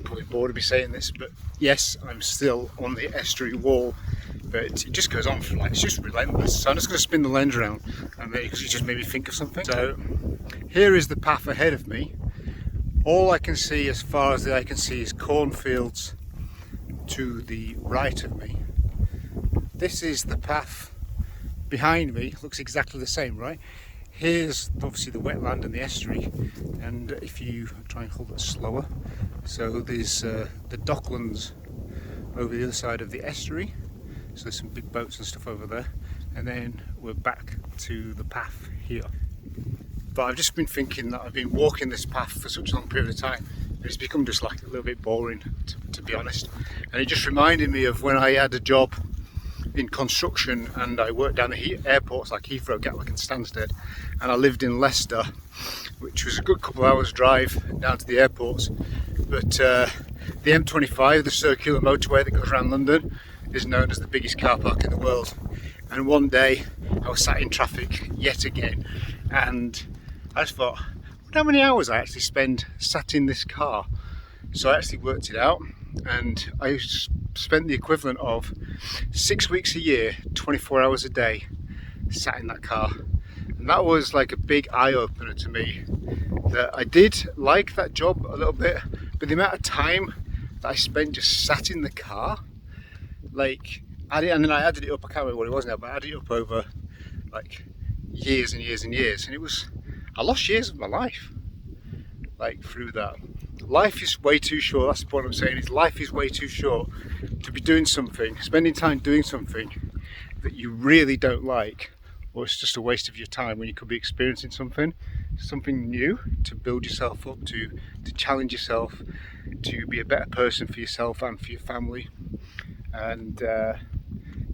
probably bored of me saying this, but yes, I'm still on the estuary wall, but it just goes on for it's just relentless. So I'm just going to spin the lens around, and because it just made me think of something. So here is the path ahead of me. All I can see, as far as the eye can see, is cornfields to the right of me. This is the path behind me. Looks exactly the same, right? Here's obviously the wetland and the estuary, and if you try and hold it slower, so there's the docklands over the other side of the estuary, so there's some big boats and stuff over there, and then we're back to the path here. But I've just been thinking that I've been walking this path for such a long period of time, and it's become just like a little bit boring, to be honest. And it just reminded me of when I had a job in construction and I worked down at airports like Heathrow, Gatwick and Stansted, and I lived in Leicester, which was a good couple of hours drive down to the airports. But the M25, the circular motorway that goes around London, is known as the biggest car park in the world. And one day I was sat in traffic yet again, and I just thought, I wonder how many hours I actually spend sat in this car. So I actually worked it out, and I spent the equivalent of 6 weeks a year, 24 hours a day, sat in that car. And that was like a big eye-opener to me, that I did like that job a little bit, but the amount of time that I spent just sat in the car, and then I added it up, I can't remember what it was now, but I added it up over like years and years and years, and I lost years of my life through that. Life is way too short. That's the point I'm saying, is life is way too short to be doing something, spending time doing something that you really don't like, or it's just a waste of your time when you could be experiencing something new, to build yourself up, to challenge yourself, to be a better person for yourself and for your family, and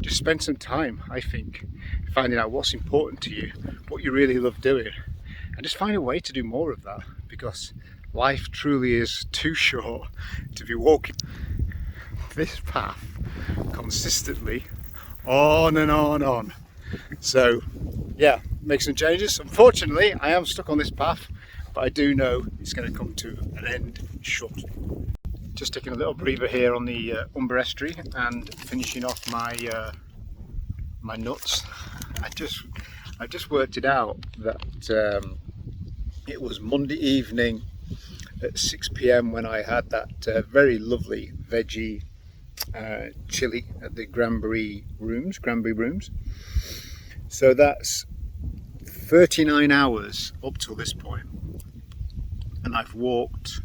just spend some time, I think, finding out what's important to you, what you really love doing, and just find a way to do more of that, because life truly is too short to be walking this path consistently on and on and on. So yeah, make some changes. Unfortunately, I am stuck on this path, but I do know it's going to come to an end shortly. Just taking a little breather here on the Humber estuary and finishing off my my nuts. I just worked it out that it was Monday evening at 6 p.m. when I had that very lovely veggie chili at the Granbury Rooms. So that's 39 hours up till this point, and I've walked,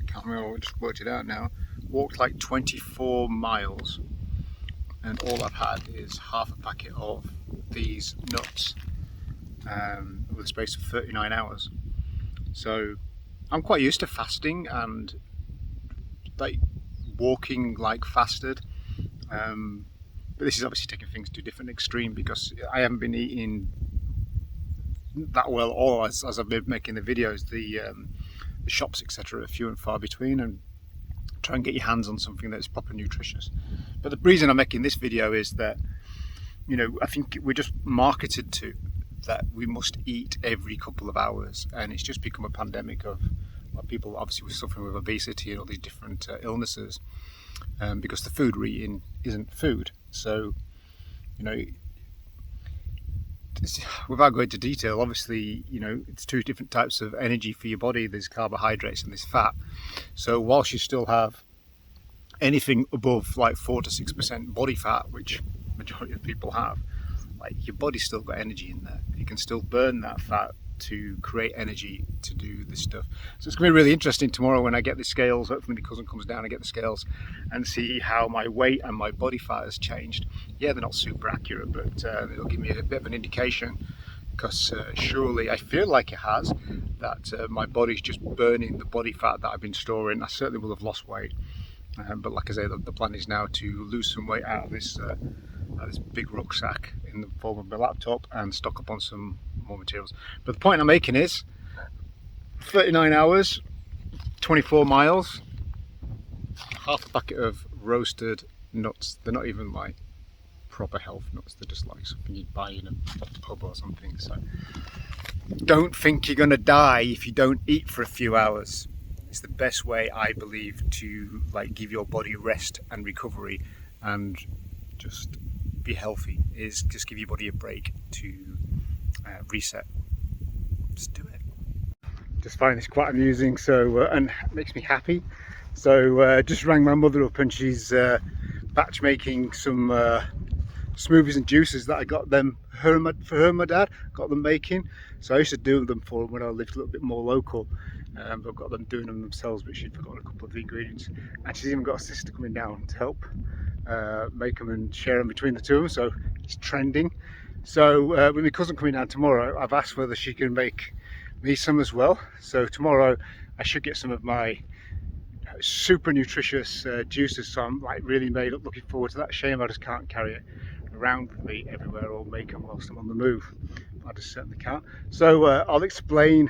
I can't remember, I just worked it out now, walked like 24 miles, and all I've had is half a packet of these nuts over the space of 39 hours. So I'm quite used to fasting and walking like fasted, but this is obviously taking things to a different extreme, because I haven't been eating that well, or as I've been making the videos, the shops etc. are few and far between, and try and get your hands on something that's proper nutritious. But the reason I'm making this video is that, I think we're just marketed to that we must eat every couple of hours, and it's just become a pandemic of people obviously were suffering with obesity and all these different illnesses, because the food we're eating isn't food. So, without going into detail, obviously, it's two different types of energy for your body. There's carbohydrates and there's fat. So whilst you still have anything above like 4 to 6% body fat, which majority of people have, your body's still got energy in there. You can still burn that fat to create energy to do this stuff. So it's going to be really interesting tomorrow when I get the scales. Hopefully my cousin comes down and get the scales and see how my weight and my body fat has changed. Yeah, they're not super accurate, but it'll give me a bit of an indication, because surely I feel like it has, that my body's just burning the body fat that I've been storing. I certainly will have lost weight, but like I say, the plan is now to lose some weight out of this big rucksack in the form of my laptop and stock up on some more materials. But the point I'm making is 39 hours, 24 miles, half a packet of roasted nuts. They're not even like proper health nuts, they're just like something you'd buy in a pub or something. So don't think you're gonna die if you don't eat for a few hours. it's the best way, I believe, to like give your body rest and recovery and just be healthy, is just give your body a break to reset. Just do it. Just find this quite amusing, so and it makes me happy. So just rang my mother up, and she's batch making some smoothies and juices that I got them for her and my dad, got them making. So I used to do them for them when I lived a little bit more local. I've got them doing them themselves, but she'd forgotten a couple of the ingredients, and she's even got a sister coming down to help make them and share them between the two of them. So it's trending. So with my cousin coming down tomorrow, I've asked whether she can make me some as well. So tomorrow I should get some of my super nutritious juices, so I'm like really made up, looking forward to that. Shame I just can't carry it around with me everywhere or make them whilst I'm on the move. I just certainly can't. So I'll explain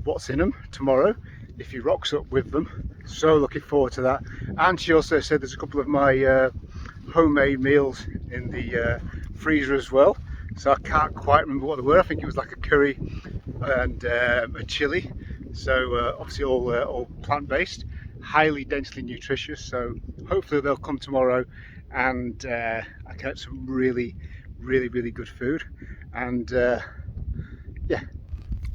what's in them tomorrow if he rocks up with them. So looking forward to that. And she also said there's a couple of my homemade meals in the freezer as well. So I can't quite remember what they were. I think it was like a curry and a chili. So obviously all plant-based, highly densely nutritious. So hopefully they'll come tomorrow, and I can have some really good food. And yeah,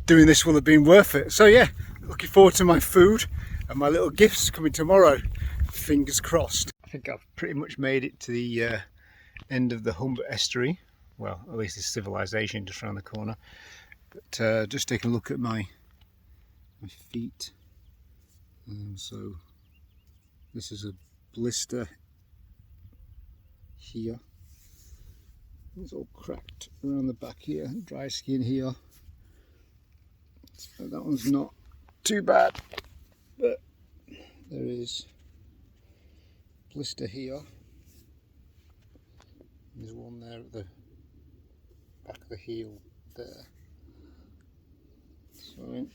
doing this will have been worth it. So yeah, looking forward to my food and my little gifts coming tomorrow. Fingers crossed. I think I've pretty much made it to the end of the Humber Estuary. Well, at least it's civilization just around the corner. But just take a look at my feet. So this is a blister here. It's all cracked around the back here, dry skin here. So that one's not too bad, but there is blister here. There's one there at the back of the heel there. So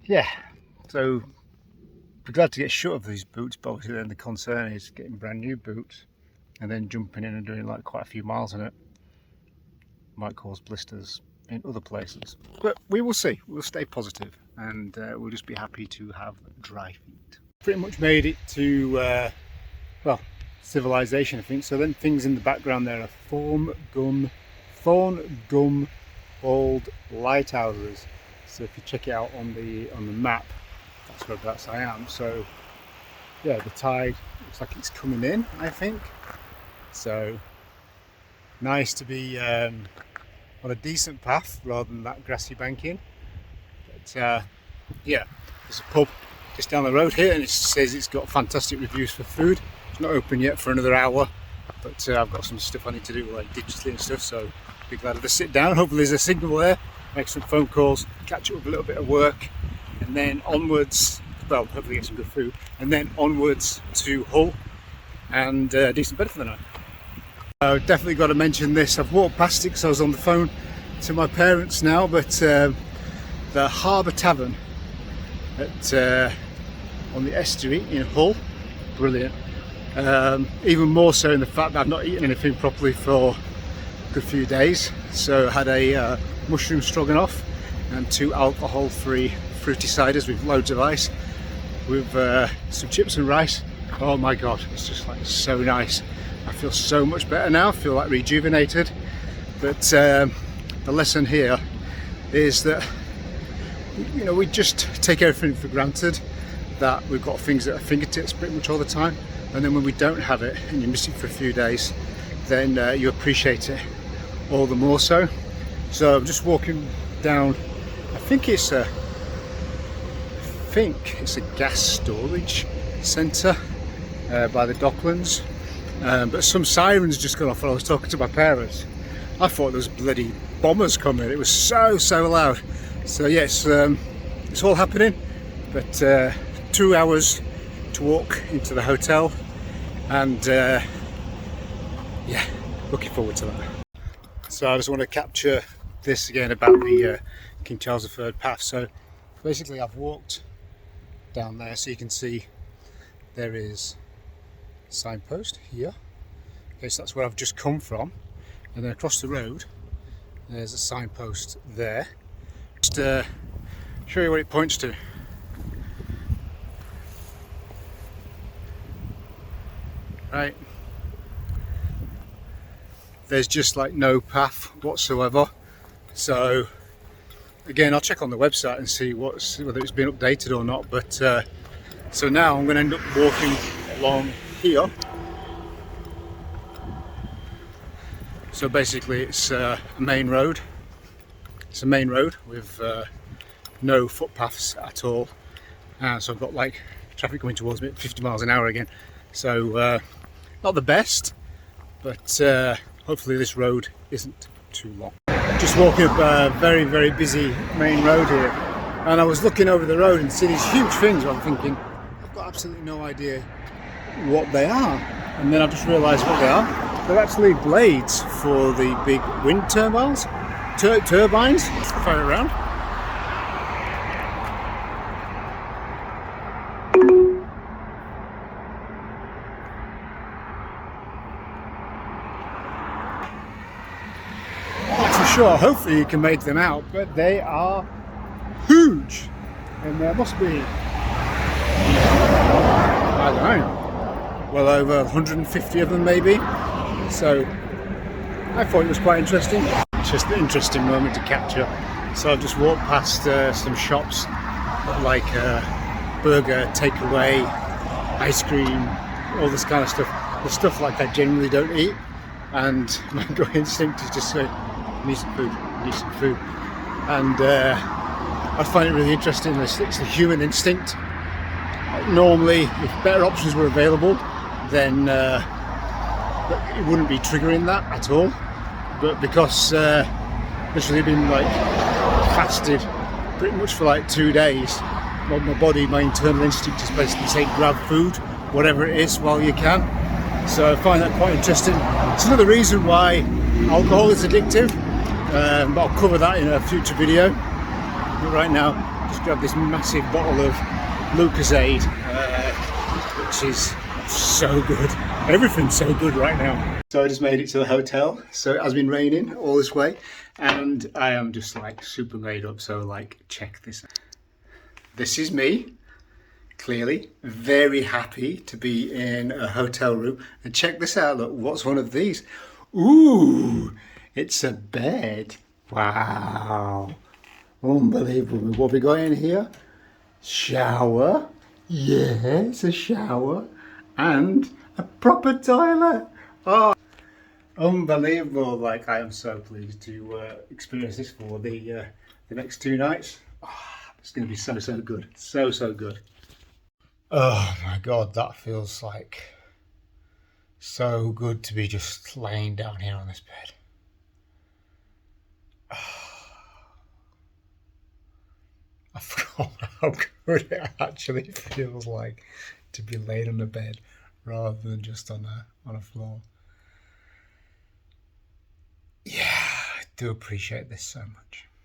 yeah, so we're glad to get shut of these boots, but obviously then the concern is getting brand new boots and then jumping in and doing like quite a few miles in it. Might cause blisters in other places, but we will see. We'll stay positive, and we'll just be happy to have dry feet. Pretty much made it to well, civilization, I think. So then things in the background there are Thorn Gum Bald Lighthouses. So if you check it out on the map, that's whereabouts I am. So yeah, the tide looks like it's coming in, I think. So nice to be on a decent path rather than that grassy banking. But yeah, there's a pub just down the road here, and it says it's got fantastic reviews for food. It's not open yet for another hour, but I've got some stuff I need to do, like digitally and stuff, so be glad to sit down. Hopefully there's a signal there, make some phone calls, catch up with a little bit of work, and then onwards, well, hopefully get some good food, and then onwards to Hull and a decent bed for the night. I've definitely got to mention this. I've walked past it because I was on the phone to my parents now, but the Harbour Tavern at on the estuary in Hull, brilliant. Even more so in the fact that I've not eaten anything properly for a good few days. So I had a mushroom stroganoff and 2 alcohol-free fruity ciders with loads of ice, with some chips and rice. Oh my god, it's just like so nice. I feel so much better now. I feel like rejuvenated. But the lesson here is that, you know, we just take everything for granted, that we've got things at our fingertips pretty much all the time, and then when we don't have it and you miss it for a few days, then you appreciate it all the more so. So I'm just walking down, I think it's a gas storage centre by the Docklands, but some sirens just gone off while I was talking to my parents. I thought there was bloody bombers coming. It was so loud. So yes, it's all happening, but 2 hours to walk into the hotel, and yeah, looking forward to that. So I just want to capture this again about the King Charles III path. So basically I've walked down there, so you can see there is a signpost here. Okay, so that's where I've just come from, and then across the road there's a signpost there. Just show you what it points to. right? There's just like no path whatsoever. So again, I'll check on the website and see whether it's been updated or not. But so now I'm going to end up walking along here. So basically, it's a main road. It's a main road with no footpaths at all. So I've got like traffic coming towards me at 50 miles an hour again. So not the best, but hopefully this road isn't too long. Just walking up a very, very busy main road here, and I was looking over the road and see these huge things. I'm thinking, I've got absolutely no idea what they are. And then I just realised what they are. They're actually blades for the big wind turbines. Turbines. Fire it around. Sure, hopefully you can make them out, but they are huge, and there must be, I don't know, well over 150 of them maybe. So I thought it was quite interesting. It's just an interesting moment to capture. So I've just walked past some shops like burger, takeaway, ice cream, all this kind of stuff. The stuff like I generally don't eat, and my gut instinct is just say, need some food, and I find it really interesting. It's the human instinct. Normally, if better options were available, then it wouldn't be triggering that at all. But because literally been like fasted pretty much for like 2 days, my body, my internal instinct is basically saying grab food, whatever it is, while you can. So I find that quite interesting. It's another reason why alcohol is addictive. But I'll cover that in a future video. But right now, just grab this massive bottle of Lucozade, which is so good. Everything's so good right now. So I just made it to the hotel. So it has been raining all this way, and I am just like super made up. So like, check this out. This is me, clearly very happy to be in a hotel room. And check this out. Look, what's one of these? Ooh. It's a bed. Wow. Unbelievable. What have we got in here? Shower. Yes, a shower. And a proper toilet. Oh, unbelievable. Like, I am so pleased to experience this for the next 2 nights. Oh, it's going to be so, so good. So, so good. Oh my God, that feels like so good to be just laying down here on this bed. I forgot how good it actually feels like to be laid on a bed rather than just on a floor. Yeah, I do appreciate this so much.